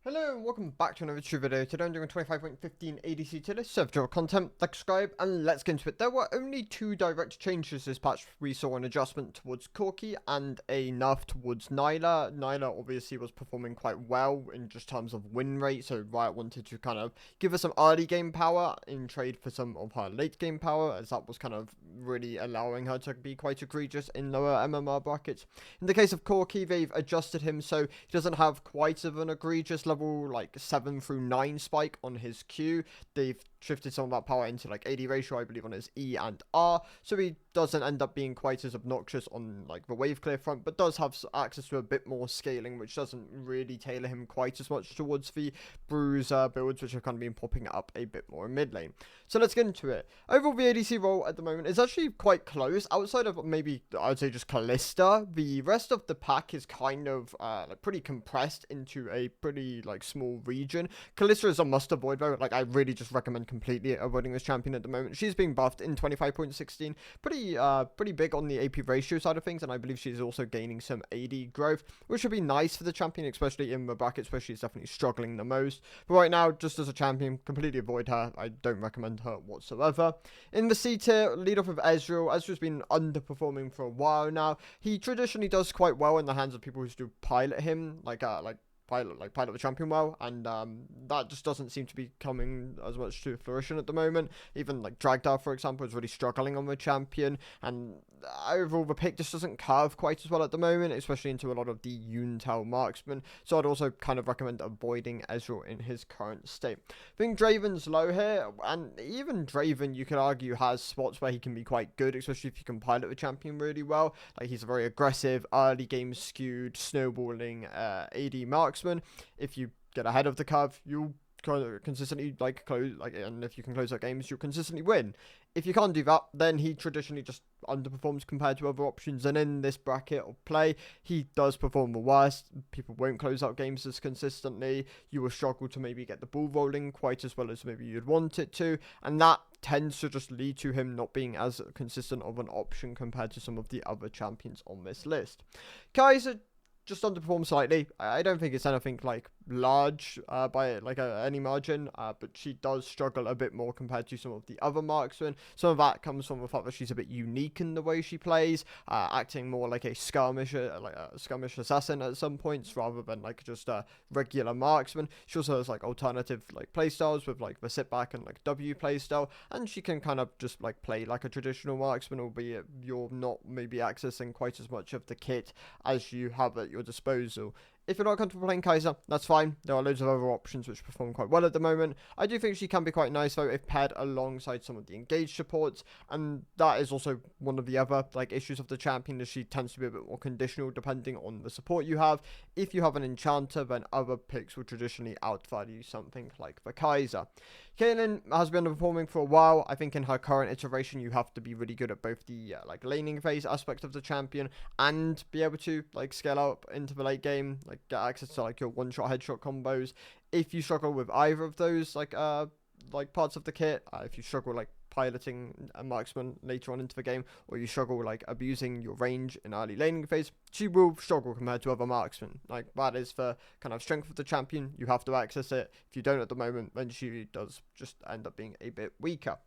Hello and welcome back to another true video. Today I'm doing a 25.15 ADC tier list. So if you have content, like, subscribe, and let's get into it. There were only two direct changes this patch. We saw an adjustment towards Corki and a nerf towards Nyla. Nyla obviously was performing quite well in just terms of win rate, so Riot wanted to kind of give her some early game power in trade for some of her late game power, as that was kind of really allowing her to be quite egregious in lower MMR brackets. In the case of Corki, they've adjusted him so he doesn't have quite of an egregious level like 7 through 9 spike on his Q. They've shifted some of that power into like 80 ratio, I believe, on his E and R, so he doesn't end up being quite as obnoxious on like the wave clear front, but does have access to a bit more scaling, which doesn't really tailor him quite as much towards the bruiser builds, which have kind of been popping up a bit more in mid lane. So let's get into it. Overall, the ADC role at the moment is actually quite close. Outside of maybe, I'd say, just Kalista, the rest of the pack is kind of like pretty compressed into a pretty like small region. Kalista is a must avoid though. Like, I really just recommend completely avoiding this champion at the moment. She's being buffed in 25.16, pretty big on the AP ratio side of things, and I believe she's also gaining some AD growth, which would be nice for the champion, especially in the brackets where she's definitely struggling the most. But right now, just as a champion, completely avoid her. I don't recommend her whatsoever. In the C tier, lead off with Ezreal. Ezreal's been underperforming for a while now. He traditionally does quite well in the hands of people who do pilot him, pilot the champion well, and that just doesn't seem to be coming as much to fruition at the moment. Even like Dragdar, for example, is really struggling on the champion, and overall the pick just doesn't curve quite as well at the moment, especially into a lot of the Yuntal marksmen. So I'd also kind of recommend avoiding Ezreal in his current state. I think Draven's low here, and even Draven, you could argue, has spots where he can be quite good, especially if you can pilot the champion really well. Like, he's a very aggressive, early game skewed, snowballing AD marksman. If you get ahead of the curve, you'll kind of consistently and if you can close out games, you'll consistently win. If you can't do that, then he traditionally just underperforms compared to other options, and in this bracket of play, he does perform the worst. People won't close out games as consistently. You will struggle to maybe get the ball rolling quite as well as maybe you'd want it to, and that tends to just lead to him not being as consistent of an option compared to some of the other champions on this list. Kai'Sa just underperformed slightly. I don't think it's anything like large by like any margin, but she does struggle a bit more compared to some of the other marksmen. Some of that comes from the fact that she's a bit unique in the way she plays, acting more like a skirmish assassin at some points rather than like just a regular marksman. She also has like alternative like playstyles with like the sit back and like W playstyle, and she can kind of just like play like a traditional marksman, albeit you're not maybe accessing quite as much of the kit as you have at your disposal. If you're not comfortable playing Kai'Sa, that's fine. There are loads of other options which perform quite well at the moment. I do think she can be quite nice though if paired alongside some of the engaged supports, and that is also one of the other like issues of the champion, is she tends to be a bit more conditional depending on the support you have. If you have an enchanter, then other picks will traditionally outvalue something like the Kai'Sa. Caitlyn has been underperforming for a while. I think in her current iteration, you have to be really good at both the like laning phase aspect of the champion and be able to like scale up into the late game, like get access to like your one-shot headshot combos. If you struggle with either of those like parts of the kit, if you struggle like piloting a marksman later on into the game, or you struggle like abusing your range in early laning phase, she will struggle compared to other marksmen. Like, that is the kind of strength of the champion. You have to access it. If you don't at the moment, then she does just end up being a bit weaker.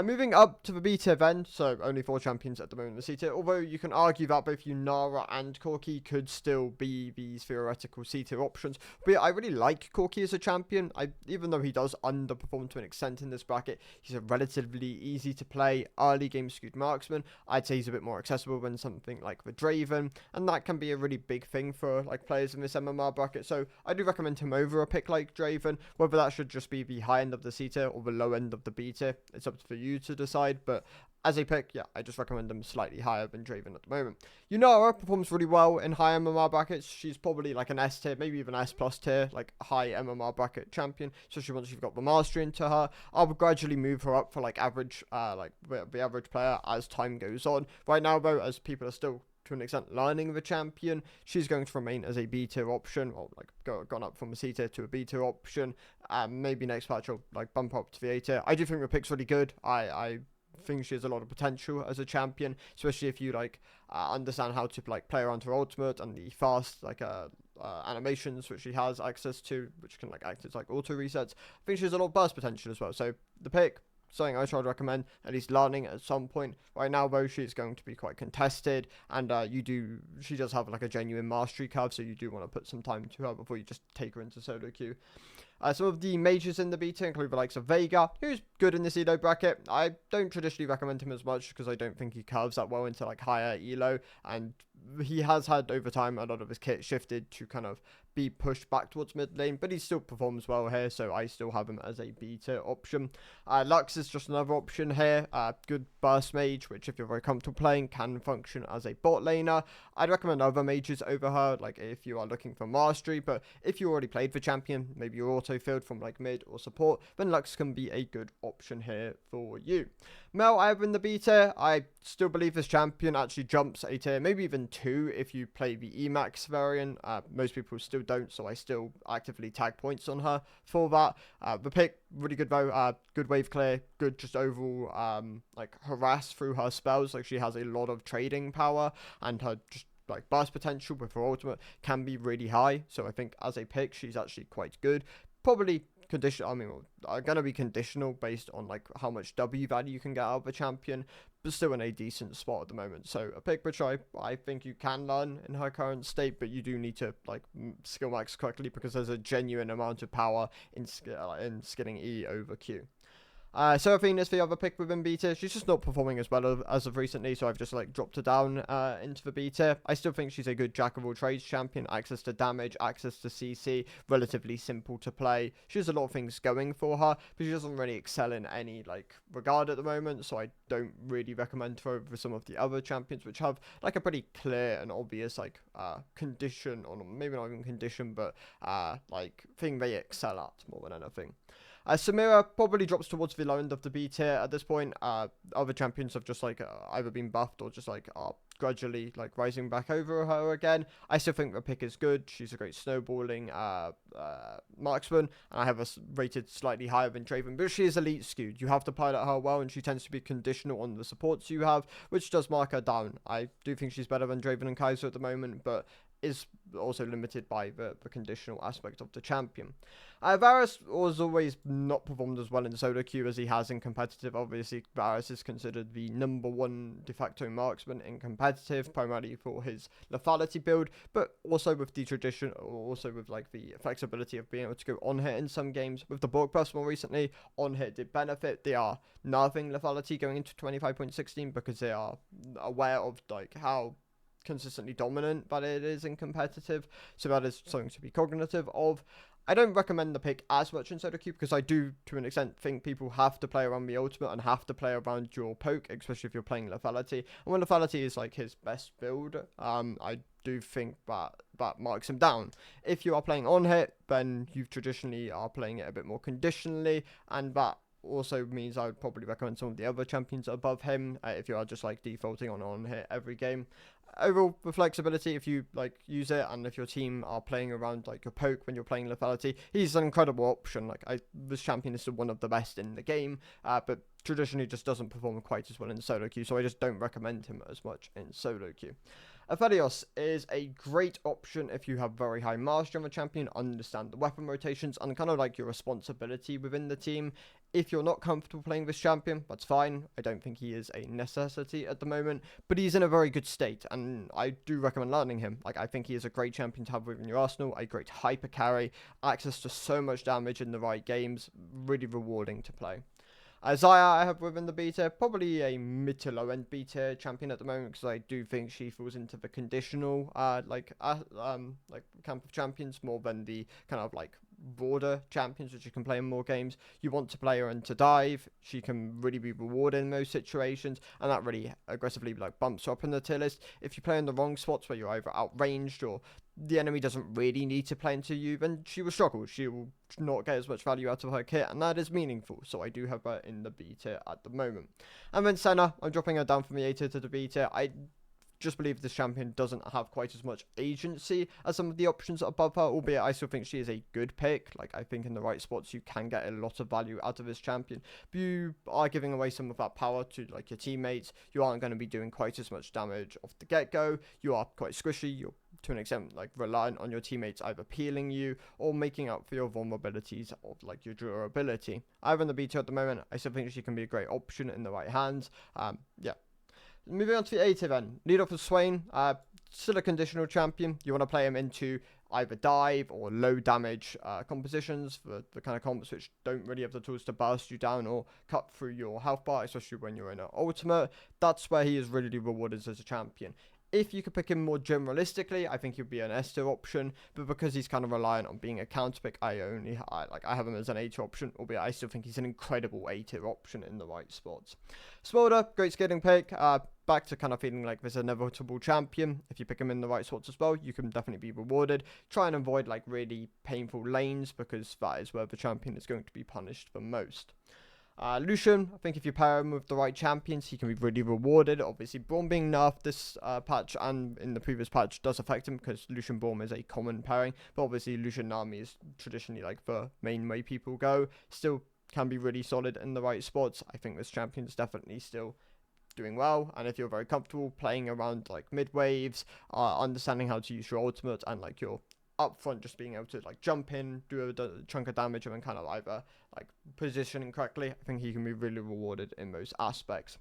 Moving up to the B tier then, so only 4 champions at the moment in the C tier, although you can argue that both Yunara and Corki could still be these theoretical C tier options. But I really like Corki as a champion. Even though he does underperform to an extent in this bracket, he's a relatively easy to play, early game skewed marksman. I'd say he's a bit more accessible than something like the Draven, and that can be a really big thing for like players in this MMR bracket, so I do recommend him over a pick like Draven. Whether that should just be the high end of the C tier or the low end of the B tier, it's up to you to decide, but as a pick, yeah, I just recommend them slightly higher than Draven at the moment. Yunara performs really well in high MMR brackets. She's probably like an S tier, maybe even S plus tier, like high MMR bracket champion, especially once you've got the mastery into her. I will gradually move her up for like average, like the average player as time goes on. Right now though, as people are still to an extent learning the champion, she's going to remain as a B tier option, or like gone up from a C tier to a B tier option. Maybe next patch will like bump up to the A tier. I do think the pick's really good. I think she has a lot of potential as a champion, especially if you like understand how to like play around her ultimate and the fast like animations which she has access to, which can like act as like auto resets. I think she has a lot of burst potential as well. So the pick, something I try to recommend at least learning at some point. Right now, though, she's going to be quite contested, and she does have like a genuine mastery curve, so you do want to put some time to her before you just take her into solo queue. Some of the mages in the beta include the likes of Vega, who's good in this elo bracket. I don't traditionally recommend him as much because I don't think he curves that well into like higher elo, and he has had over time a lot of his kit shifted to kind of be pushed back towards mid lane, but he still performs well here, so I still have him as a beta option. Lux is just another option here. Good burst mage, which if you're very comfortable playing, can function as a bot laner. I'd recommend other mages over her, like if you are looking for mastery, but if you already played for champion, maybe you're auto-filled from like mid or support, then Lux can be a good option here for you. Mel, I have in the beta. I still believe this champion actually jumps a tier, maybe even 2 if you play the Emax variant. Most people still don't, so I still actively tag points on her for that. The pick, really good though. Good wave clear, good just overall like harass through her spells. Like she has a lot of trading power, and her just like burst potential with her ultimate can be really high. So I think as a pick, she's actually quite good. Probably are going to be conditional based on like how much W value you can get out of a champion, but still in a decent spot at the moment. So a pick which I think you can learn in her current state, but you do need to like skill max correctly because there's a genuine amount of power in skilling E over Q. Seraphine is the other pick within beta. She's just not performing as well as of recently, so I've just like dropped her down into the beta. I still think she's a good jack of all trades champion. Access to damage, access to CC, relatively simple to play. She has a lot of things going for her, but she doesn't really excel in any like regard at the moment, so I don't really recommend her over some of the other champions which have like a pretty clear and obvious like condition, or maybe not even condition, but like thing they excel at more than anything. Samira probably drops towards the low end of the B tier at this point. Other champions have just like either been buffed or just like are gradually like rising back over her again. I still think the pick is good. She's a great snowballing marksman, and I have her rated slightly higher than Draven, but she is elite skewed. You have to pilot her well, and she tends to be conditional on the supports you have, which does mark her down. I do think she's better than Draven and Kaiser at the moment, but is also limited by the conditional aspect of the champion. Varus was always not performed as well in solo queue as he has in competitive. Obviously, Varus is considered the #1 de facto marksman in competitive, primarily for his lethality build, but also with the tradition, or also with like the flexibility of being able to go on hit in some games. With the bulk burst more recently, on hit did benefit. They are nerfing lethality going into 25.16 because they are aware of like how consistently dominant that it is in competitive, so that is something to be cognitive of. I don't recommend the pick as much in solo queue because I do to an extent think people have to play around the ultimate and have to play around your poke, especially if you're playing lethality, and when lethality is like his best build, I do think that marks him down. If you are playing on hit, then you traditionally are playing it a bit more conditionally, and that also means I would probably recommend some of the other champions above him if you are just like defaulting on hit every game. Overall, the flexibility, if you like use it, and if your team are playing around like your poke when you're playing lethality, he's an incredible option. Like this champion is still one of the best in the game, but traditionally just doesn't perform quite as well in solo queue, so I just don't recommend him as much in solo queue. Aphelios is a great option if you have very high mastery on the champion, understand the weapon rotations, and kind of like your responsibility within the team. If you're not comfortable playing this champion, that's fine. I don't think he is a necessity at the moment, but he's in a very good state, and I do recommend learning him. Like, I think he is a great champion to have within your arsenal, a great hyper carry, access to so much damage in the right games, really rewarding to play. Xayah I have within the beta, probably a mid to low end beta champion at the moment because I do think she falls into the conditional like camp of champions more than the kind of like broader champions which you can play in more games. You want to play her into dive, she can really be rewarded in those situations, and that really aggressively like bumps her up in the tier list. If you play in the wrong spots where you're either outranged or the enemy doesn't really need to play into you, then she will struggle. She will not get as much value out of her kit, and that is meaningful. So I do have her in the B tier at the moment. And then Senna, I'm dropping her down from the A tier to the B tier. I just believe this champion doesn't have quite as much agency as some of the options above her, albeit I still think she is a good pick. Like, I think in the right spots you can get a lot of value out of this champion, but you are giving away some of that power to like your teammates. You aren't going to be doing quite as much damage off the get-go. You are quite squishy. You're to an extent, like reliant on your teammates either peeling you or making up for your vulnerabilities of like your durability. Either in the B2 at the moment, I still think she can be a great option in the right hands. Yeah. Moving on to the A tier then. Lead off with Swain. Still a conditional champion. You want to play him into either dive or low damage compositions for the kind of comps which don't really have the tools to burst you down or cut through your health bar, especially when you're in an ultimate. That's where he is really rewarded as a champion. If you could pick him more generalistically, I think he'd be an S tier option, but because he's kind of reliant on being a counter pick, I have him as an A tier option, albeit I still think he's an incredible A tier option in the right spots. Smolder, great scaling pick, back to kind of feeling like this inevitable champion. If you pick him in the right spots as well, you can definitely be rewarded. Try and avoid like really painful lanes, because that is where the champion is going to be punished the most. Lucian, I think if you pair him with the right champions, he can be really rewarded. Obviously, Braum being nerfed this patch and in the previous patch does affect him, because Lucian Braum is a common pairing. But obviously, Lucian Nami is traditionally like the main way people go. Still can be really solid in the right spots. I think this champion is definitely still doing well, and if you're very comfortable playing around like mid waves, understanding how to use your ultimate, and like your up front just being able to like jump in, do a chunk of damage, and then kind of either like positioning correctly, I think he can be really rewarded in those aspects.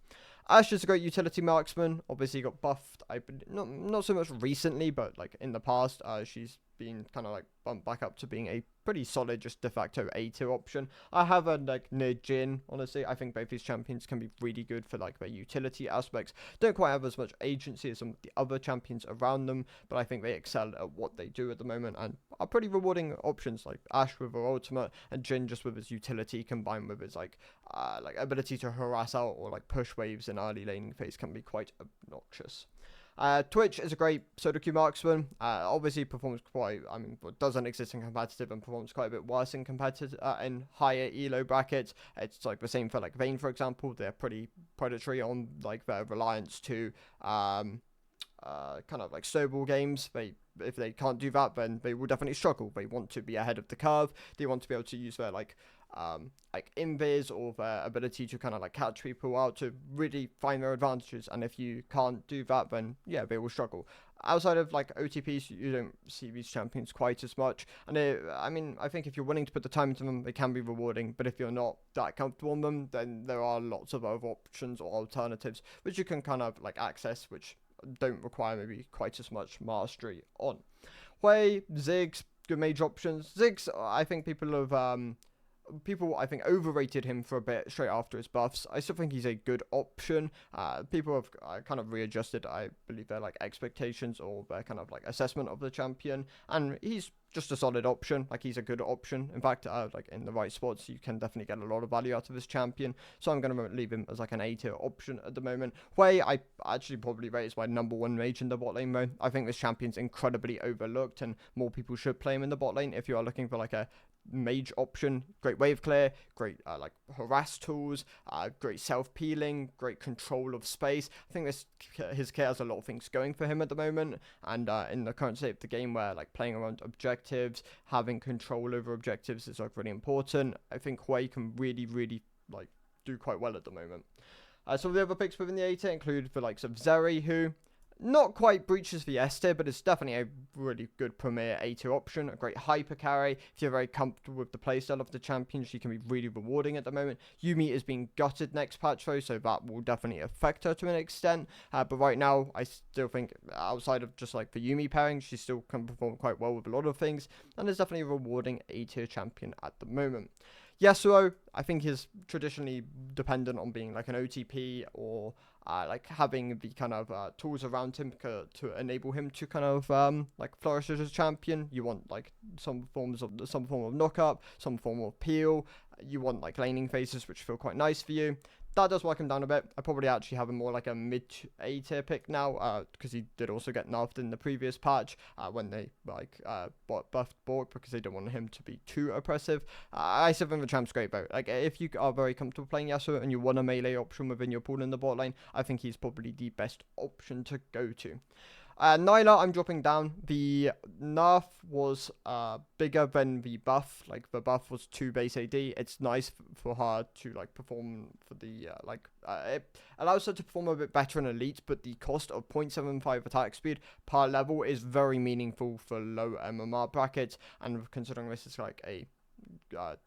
Ashe is a great utility marksman. Obviously got buffed, not so much recently, but like in the past, she's been kind of like bumped back up to being a pretty solid, just de facto A tier option. I have a like near Jhin, honestly. I think both these champions can be really good for like their utility aspects. Don't quite have as much agency as some of the other champions around them, but I think they excel at what they do at the moment and are pretty rewarding options, like Ashe with her ultimate and Jhin just with his utility combined with his like ability to harass out or like push waves in early laning phase can be quite obnoxious. Twitch is a great solo queue marksman. Obviously performs quite, doesn't exist in competitive and performs quite a bit worse in competitive, in higher elo brackets. It's like the same for like Vayne, for example. They're pretty predatory on like their reliance to kind of like snowball games. If they can't do that, then they will definitely struggle. They want to be ahead of the curve. They want to be able to use their like invis or their ability to kind of like catch people out to really find their advantages. And if you can't do that, then yeah, they will struggle. Outside of like OTPs, you don't see these champions quite as much. And I think if you're willing to put the time into them, they can be rewarding. But if you're not that comfortable on them, then there are lots of other options or alternatives which you can kind of like access, which don't require maybe quite as much mastery on. Hui, Ziggs, good mage options. Ziggs, I think people I think overrated him for a bit straight after his buffs. I still think he's a good option. People have kind of readjusted, I believe, their like expectations or their kind of like assessment of the champion, and he's just a solid option. Like, he's a good option. In fact, like in the right spots, you can definitely get a lot of value out of this champion. So I'm going to leave him as like an A tier option at the moment. Hui, I actually probably rate as my number one mage in the bot lane mode. I think this champion's incredibly overlooked, and more people should play him in the bot lane if you are looking for like a mage option. Great wave clear, great like harass tools, great self peeling, great control of space. I think his kit has a lot of things going for him at the moment, and in the current state of the game where like playing around objectives, having control over objectives is like really important. I think Hui can really like do quite well at the moment. Some of the other picks within the A tier include the likes of Zeri, who not quite breaches the S tier, but it's definitely a really good premier A tier option. A great hyper carry. If you're very comfortable with the playstyle of the champion, she can be really rewarding at the moment. Yuumi is being gutted next patch though, so that will definitely affect her to an extent. But right now, I still think outside of just like the Yuumi pairing, she still can perform quite well with a lot of things, and is definitely a rewarding A tier champion at the moment. Yasuo, I think, is traditionally dependent on being like an OTP or like having the kind of tools around him to enable him to kind of like flourish as a champion. You want like some form of knockup, some form of peel. You want like laning phases which feel quite nice for you. That does work him down a bit. I probably actually have him more like a mid A tier pick now, because he did also get nerfed in the previous patch when they like buffed Borg, because they don't want him to be too oppressive. I still think the champ's great though. Like, if you are very comfortable playing Yasuo and you want a melee option within your pool in the bot lane, I think he's probably the best option to go to. Nyla, I'm dropping down. The nerf was bigger than the buff. Like, the buff was 2 base AD. It's nice for her to, like, perform for the, it allows her to perform a bit better in Elite, but the cost of 0.75 attack speed per level is very meaningful for low MMR brackets, and considering this is, like, a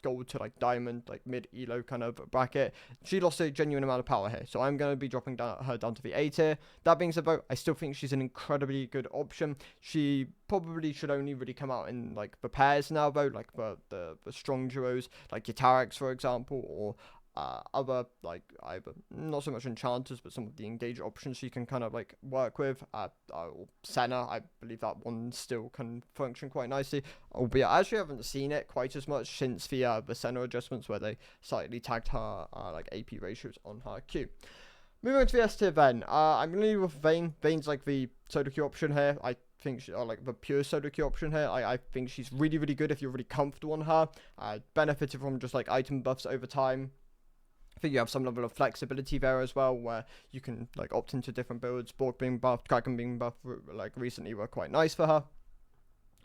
gold to like diamond, like mid elo kind of bracket, she lost a genuine amount of power here, so I'm going to be dropping her down to the A tier. That being said, though, I still think she's an incredibly good option. She probably should only really come out in like the pairs now, though, like the strong duos, like your Tarax, for example, or other, like, either not so much enchanters, but some of the engage options you can kind of like work with. Senna, I believe that one still can function quite nicely, albeit I actually haven't seen it quite as much since the Senna adjustments, where they slightly tagged her like AP ratios on her Q. Moving on to the S tier then, I'm going to leave with Vayne. Vayne's like the solo queue option here. I think she, or like the pure solo queue option here. I think she's really, really good if you're really comfortable on her. Benefited from just like item buffs over time. I think you have some level of flexibility there as well, where you can like opt into different builds. Borg being buffed, Kraken being buffed, like recently, were quite nice for her.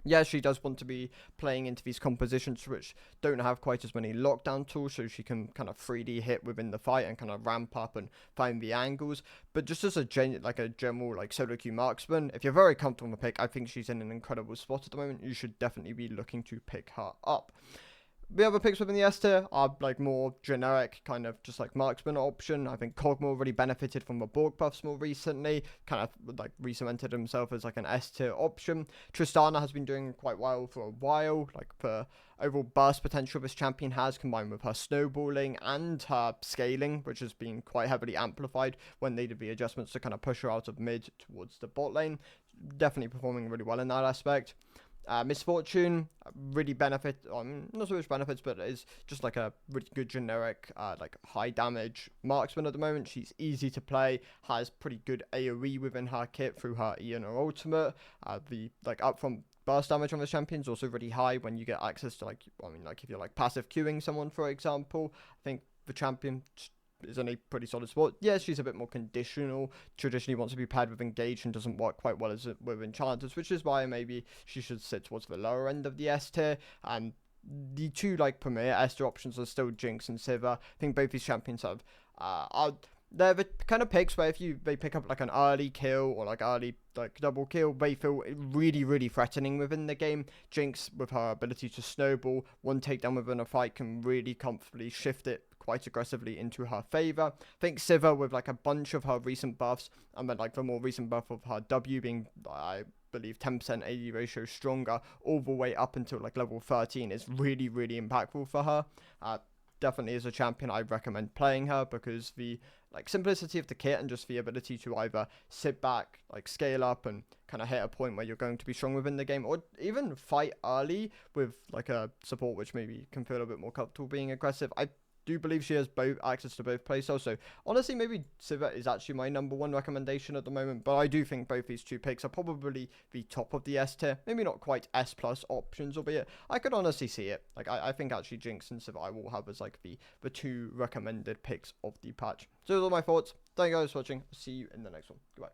Yeah, she does want to be playing into these compositions which don't have quite as many lockdown tools, so she can kind of 3D hit within the fight and kind of ramp up and find the angles. But just as a general like solo queue marksman, if you're very comfortable on the pick, I think she's in an incredible spot at the moment. You should definitely be looking to pick her up. The other picks within the S tier are like more generic, kind of just like marksman option. I think Kog'Maw really benefited from the Borg buffs more recently, kind of like re-cemented himself as like an S tier option. Tristana has been doing quite well for a while, like the overall burst potential this champion has, combined with her snowballing and her scaling, which has been quite heavily amplified when they did the adjustments to kind of push her out of mid towards the bot lane. Definitely performing really well in that aspect. Misfortune really not so much benefits, but is just like a really good generic like high damage marksman at the moment. She's easy to play, has pretty good AoE within her kit through her E and her ultimate. The like upfront burst damage on the champion is also really high when you get access to like if you're like passive queuing someone, for example. I think the champion is in a pretty solid spot. Yes, she's a bit more conditional. Traditionally wants to be paired with Engage and doesn't work quite well as with Enchanters, which is why maybe she should sit towards the lower end of the S tier. And the two like premier S tier options are still Jinx and Sivir. I think both these champions have they're the kind of picks where if they pick up like an early kill or like early like double kill, they feel really, really threatening within the game. Jinx, with her ability to snowball, one takedown within a fight can really comfortably shift it quite aggressively into her favor. I think Sivir, with like a bunch of her recent buffs, and then like the more recent buff of her W being, I believe, 10% AD ratio stronger all the way up until like level 13, is really, really impactful for her. Definitely as a champion, I recommend playing her because the like simplicity of the kit and just the ability to either sit back, like scale up and kind of hit a point where you're going to be strong within the game, or even fight early with like a support which maybe can feel a bit more comfortable being aggressive. I do believe she has both access to both playstyles, so honestly maybe Sivir is actually my number one recommendation at the moment, but I do think both these two picks are probably the top of the S tier. Maybe not quite S plus options, albeit I could honestly see it. Like I think actually Jinx and Sivir I will have as like the two recommended picks of the patch. So those are my thoughts. Thank you guys for watching. See you in the next one. Goodbye.